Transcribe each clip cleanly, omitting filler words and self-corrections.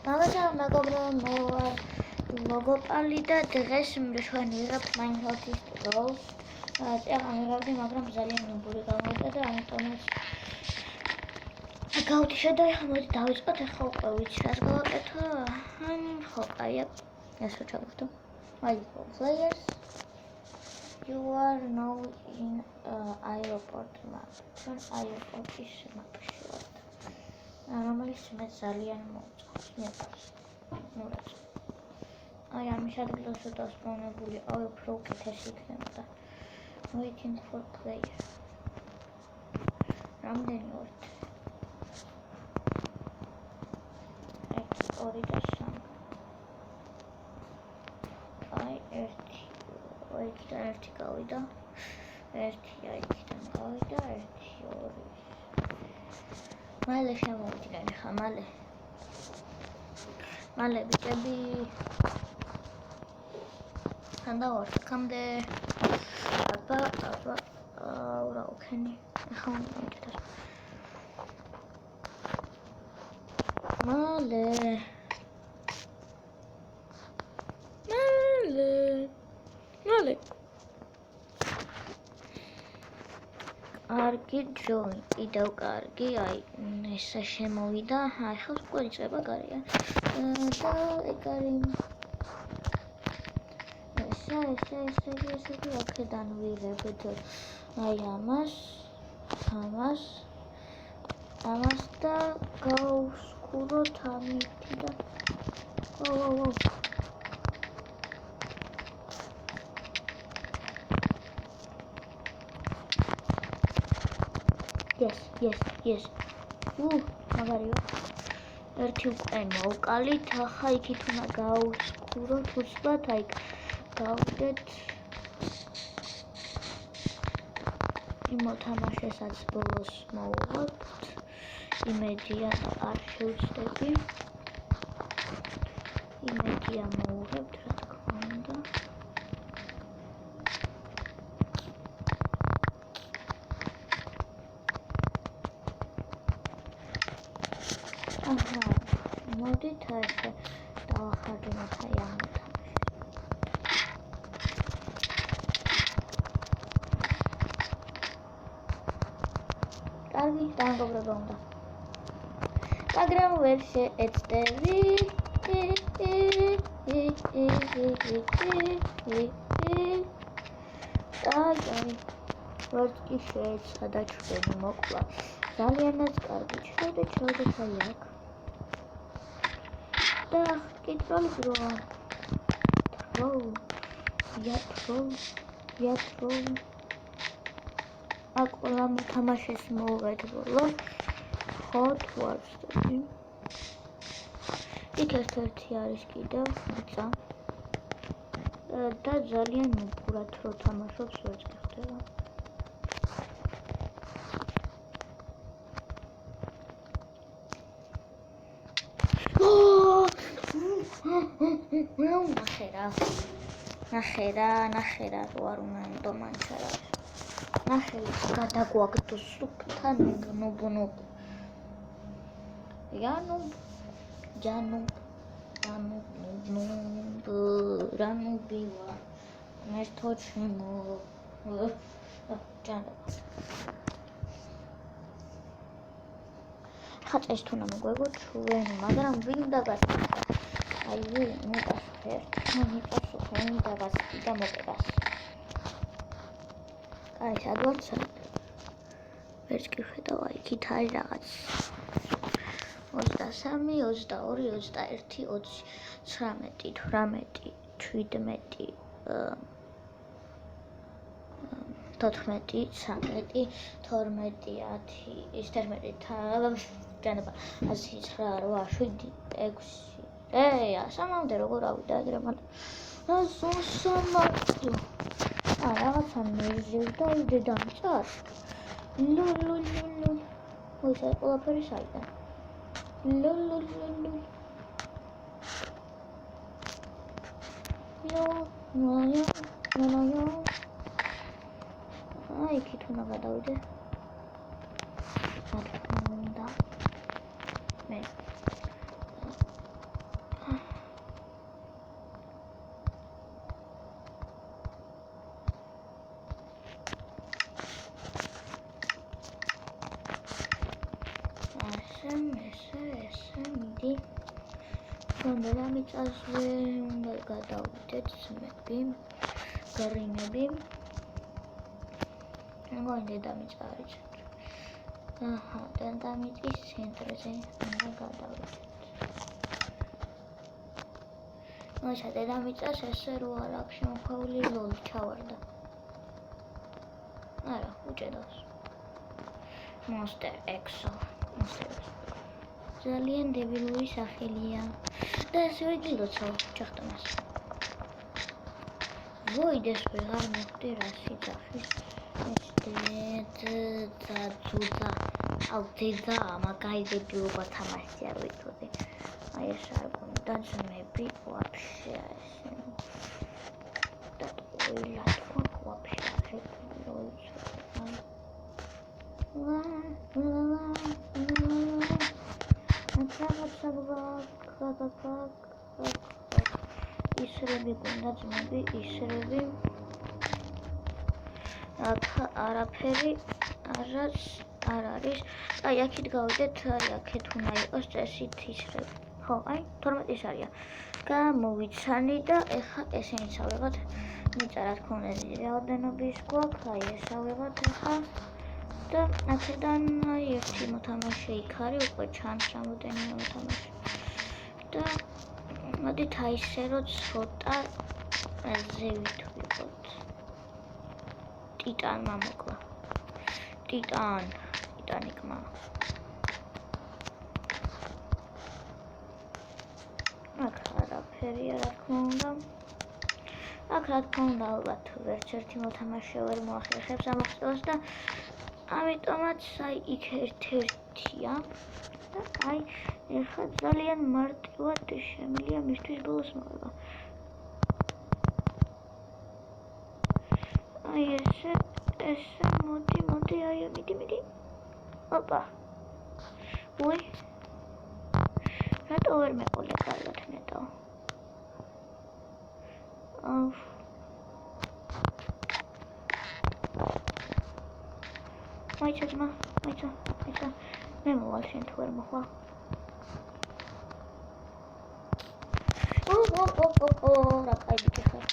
მაგასაც მეგობრებო, მე ვარ ლოგოპალი და დღეს ჩვენ ვიღებთ Minecraft-ის როლს. წეღა მივიღებდი, მაგრამ ძალიან ნუბური გამოვიდა და ამიტომაც გავთიშე და ეხლა მოდი დავიწყოთ. ეხლა უკვე ვიცი რას გავაკეთო. ხო, კაია. ეს რა ჩავხდო? Multiple players. You are now in airport map. ჩვენ airport-ის მაპში ვართ. რომელიც მე ძალიან მოუწყავს. მიყვარს. ნუ რა. აი ამის ადგილას რო დასპავნებული ყავი უფრო უკეთესი იქნებოდა. Waiting for player. რამდენი ვართ? 1 2 3 აი ერთი გავიდა. ერთი აიქიდან გავიდა, ერთი ორი. მალე შემოვიდნენ ხა, მალე ბიჭები. ხანდავართ კამდე. აბა, ურა ოქენი. ხა მეკითხა. მალე. კარგი ჯოი, კიდევ კარგი, აი ესა შემოვიდა. აი ხა უკვე იწყება გარია. და ეგარი ესა აქედან ვიღებთ აი ამას და გავსკუროთ ამითი და Yes. მაგარია. ერთი უკვე მოვკალით, ახლა იქით უნდა გავსკუროთ, უცბად აი გავდეთ. იმოთამაშესაც ბოლოს მოვუღოთ. იმედია არ შევწდები. იმედია მოვუღებთ, რა თქმა უნდა. მოდით ესე დავახარჯოთ აი ამ თამაშს. კარგი, დამგობრება უნდა. მაგრამ ვერ შეეცდები. აი, ვერც კი შეეცადა ჩვენი მოკლა. ძალიანაც კარგი, ჩავდეთ აი აქ. და კითხავს რომ თროლ აკულა მოთამაშეს მოვეთ ბოლოს hot wars-ი იქ ერთ-ერთი არის კიდევ მიწა და ძალიან უბრალოდ რო თამაშობს ვერ გიხდება ნახერა რო არ უნდა დომანჩარა ნახევი გადაგვაგდო სუფთან ნუბ რანუბივა მერთო ჩემო ჯანობა ხაწეს თუ უნდა მოგვეგო ჩვენ მაგრამ ვინ დაგასწრა აი ვინ დაგასწრა და მოკებას აი სადღაც ვერც კი ხედავ აი იქით არის რაღაც 23 22 21 20 19 18 17 14 13 12 10 ჯანობა 109 8 7 6 სამამდე როგორ ავიდა ეგრე მაგრამ სამართლო რაღაცა მეზევდა დედამიწას ой საერთოდ ყველაფერი საიდან აი იქით უნდა გადავიდე უნდა მე მოდი. Gondela მიწაზე უნდა გადავიდეთ ძმები, გრინები. მგონი დედამიწა არის. აჰა, დედამიწის ცენტრზე უნდა გადავიდეთ. მოიცა დედამიწას ესე რო არ აქვს შემოქვეული ლოლი ჩავარდა. არა, უჭედავს. Monster Exo. ძალიან დებილური სახელია. და ასევე გილოცავ ჩახტომას. ვოიდეს ვეღარ მოხდი რა სიძახის. ძუძა. აუ ძეძა, მაგარი დებილობა თამაში არ ვიცოდი. აი ეს არ გონდა ძმები ვაფშე ესე. და ყველა თქვა ვაფშე ისრები გონდა ძმები, ისრები. აქ არაფერი არ არის. აი აქეთ გავიდეთ, აი აქეთ უნდა იყოს წესით ისრები. ხო, აი 12 ის არია. გამოვიცანი და ეხა ესენიც ავიღოთ. მიწა რა თქმა უნდა დიდი რაოდენობის გვაქვს, აი ეს ავიღოთ ეხა. და აქედან აი ერთი მოთამაშე იქ არის, უკვე ჩანს რამოდენიმე მოთამაშე. და მოდით აი ესე რომ ცოტა ზევით ვიყოთ. ტიტანმა მოკლა. ტიტანიკმა. აქ არაფერია რა თქმა უნდა. აქ რა თქმა უნდა ალბათ ვერც ერთი მოთამაშე ვერ მოახერხებს ამ მოხსნას და ამიტომაც აი იქ ერთ-ერთია და აი ეხლა ძალიან მარტივად შემიძლია მისთვის ბოლოს მოვა. აი ესე მოდი აი მიდი. ოპა. უი. რატო ვერ მეყოლე კარგად ნეტო? მაიცა ძმა, მაიცა. მე მოვალ შენ თუ ვერ მოხვა. რა კაი ბიჭი ხარ.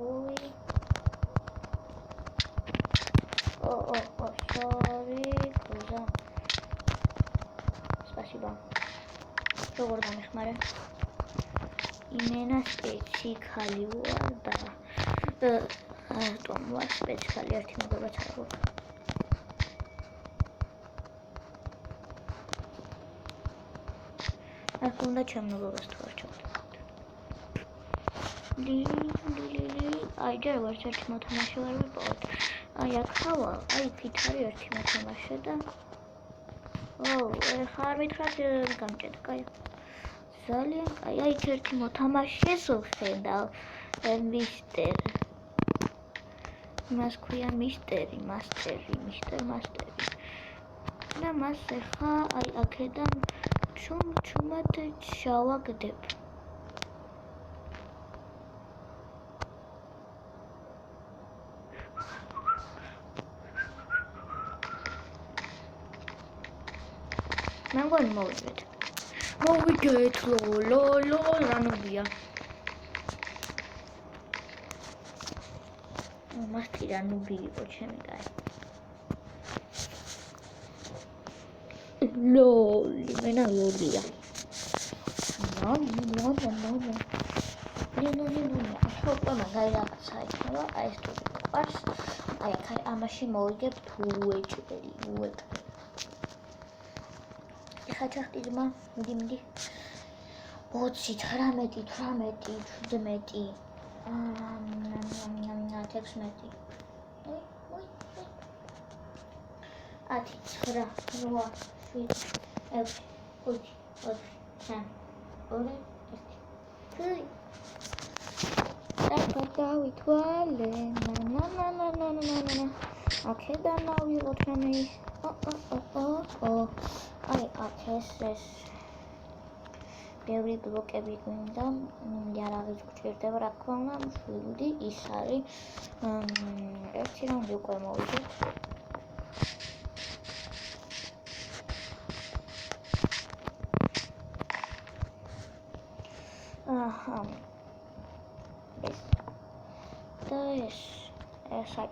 ოი. sorry, куза. Спасибо. როგორ გამიხმარე? იმენა სპეციფიკალი ვარ და tom ვარ სპეციფიკალი ერთი მოგებაც არ აქვს. აქ უნდა ჩემნოგებას თუ არ ჩავდოთ. აი ჯერ ვარც ერთი მოთამაშე ვარ ვიპოვოთ. აი აქ ხავა, აი იქით არის ერთი მოთამაშე და ეხლა არ მითხრათ გამჭედა, კაი. ძალიან კაი, აი იქ ერთი მოთამაშეს ვხედავ, მისტერ. მას ქვია მისტერი. და მას ეხლა აი აქედან ჩუმად ჩავაგდებ. მე მგონი მოვიდეთ, რანობია. მასტი რანობი იყო ჩემი კაი. ლოლი, მენა ლოლია. ახლა მაგარი რაღაცა იქნება, აი ეს თუ გიყვარს, აი აქ ამაში მოვიგებ თუ უეჭველი. ეხლა ჩახტი ძმა, მიდი. 20, 18, 18, 17. 16. Ой. 10, 9, 8, 7, 6, 5, 4, 3, 2, 1. დავითვალე. აქედან ავიღოთ რამე ის. აი აქ ეს ბევრი ბლოკები გვინდა, იარაღიც გვჭირდება, რა თქმა უნდა, მშვიდი ის არის. ერთი რაუნდი უკვე მოვიდეთ.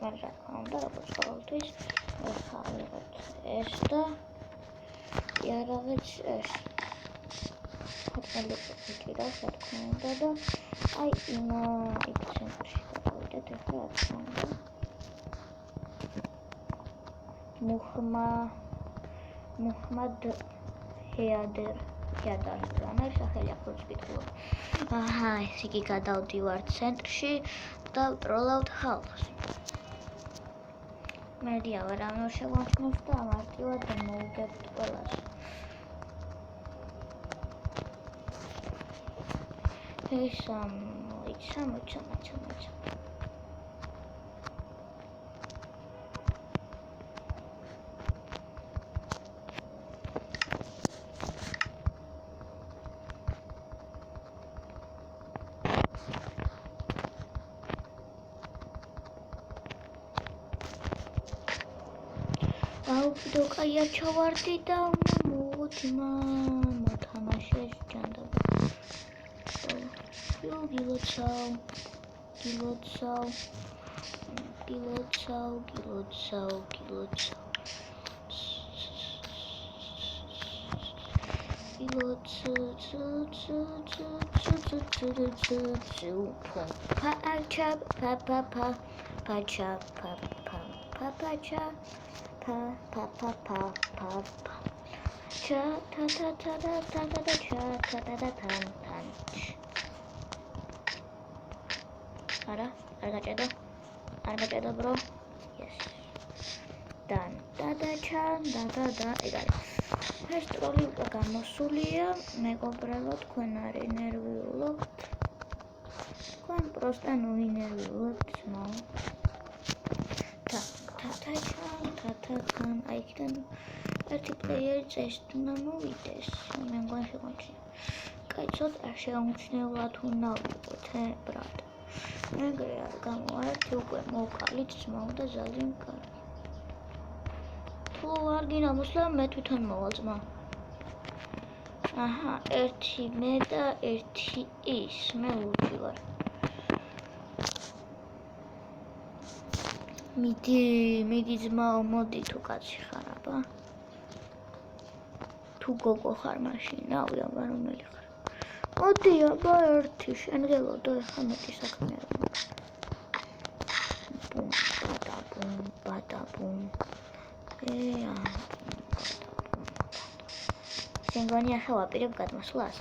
მაგრამ რა თქმა უნდა, როგორც ყოველთვის, ახლა ვიღებთ ეს და იარავეთ ეს. ხოთელი ვიკიდავ, რა თქმა უნდა და აი იმ ცენტრში გავიდეთ ახლა რა თქმა უნდა. მუჰმად ჰეადარ რამე სახელი ახლოს ვიკითხულობ. აჰა, ეს იგი გადავდივარ ცენტრში და ვტროლავთ ხალხს. მედია ვერავინ შეგვამჩნევს და მარტივად მოვუგებთ ყველას. ეს მოიცა. აუგდო კაია ჩავარდი და მოვუდი მოთამაშეს ჯანდაბა. გილოცავ. Ara gacedo bro. Yes. Dan da egari. ეს ტროლი უკვე გამოსულია, მეგობრებო, თქვენ არ ინერვიულობთ. თქვენ просто ну ინერვიულობთ ძმაო. თათაკან, აი იქიდან ერთი პლეიერი წეს უნდა მოვიდეს. მე მგონი შეგვაჩნია. კაი, ცოტა შეუმჩნევლად უნდა ვიყოთ, ბრატ. ეგრე არ გამოარეთ უკვე მოვკალით ძმაო და ძალიან კარგი. თუ არ გინამოსლა მე თვითონ მოვალ ძმა. აჰა, ერთი მე და ერთი ის, მე ლუჩი ვარ. მიდი ძმაო, მოდი თუ კაცი ხარ აბა. თუ გოგო ხარ მაშინ, რავი აბა რომელი ხარ. მოდი აბა ერთი, შენ გელოდო ეხლა მეტი საქმე არ მაქვს. ბუმ. შენ გონი ახლა ვაპირებ გადმოსვლას.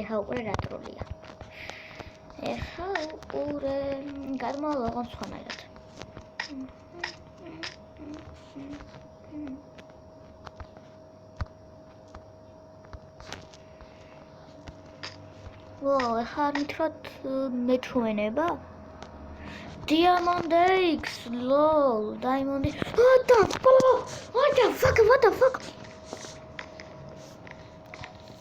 ეხლა უკვე რა ტროლია. ეხლა უკვე გადმოვალ ოღონდ სხვანაირად. ვაუ, ეხლა არ მითხრათ მეჩვენება? Diamond X, lol, Diamond X. What the fuck?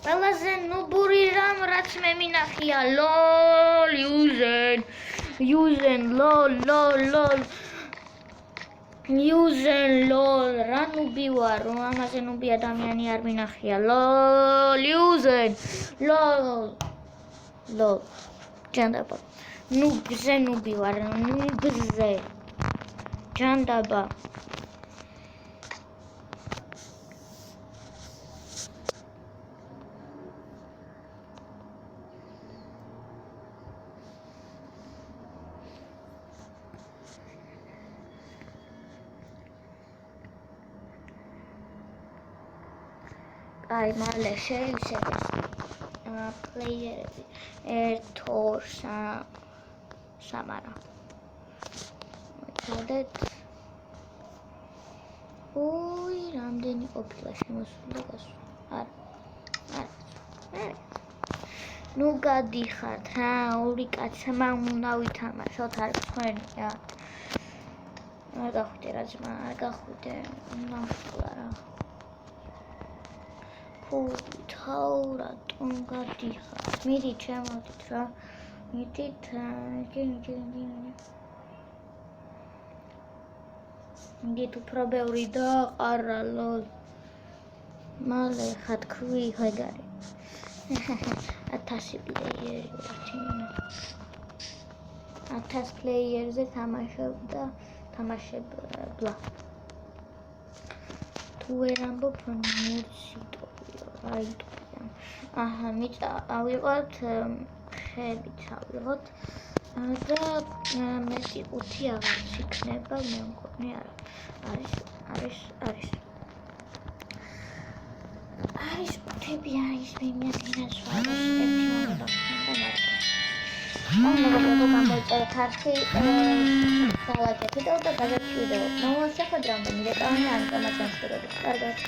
ყველაზე ნუბური რამ რაც მე მინახია, lol, Uzen, lol. Uzen, რა ნუბი ვარ, რომ ამაზე ნუბი ადამიანი არ მინახია, lol, Uzen, lol. ჯანდაბა. ნუბი ვარ, ნუბზე. ჯანდაბა. აი, მალე შეიძლება პლეიერები ერთ-ორ სამარა. მოდეთ. ოი, რამდენი ყოფილა შემოსული გასული. არა. ნუ გადიხართ, რა, ორი კაცმა უნდა ვითამაშოთ, არ თქვენი რა. არ გახვიდე რა ძმა, არ გახვიდე. ნახლა რა. თავ რატომ გადიხართ? მიდით შემოდით რა. მიდით, მიდით უფრო ბევრი დაყარა, ლოლ. მალე ხა თქვი, ეგარი. 1000 პლეიერი ვართ. 1000 პლეიერზე თამაშებლა. თუ ვერ ამბობ მურციტოვიო, რა იტყვია. აჰა, მიწა ავიღოთ, ხებით ავიღოთ და მეტი 5 აღარც იქნება, მე მგონი არა. არის 5-ები არის, მე მინაცვალოს ერთი მომენტი და მარტო. მოგებულ გამოიწერეთ არხი, დალაიქეთ ვიდეო და გადავიდეო. ნაუასახად რამდენი რეკავანი ამ ინფორმაციას შეგდებით. კარგად.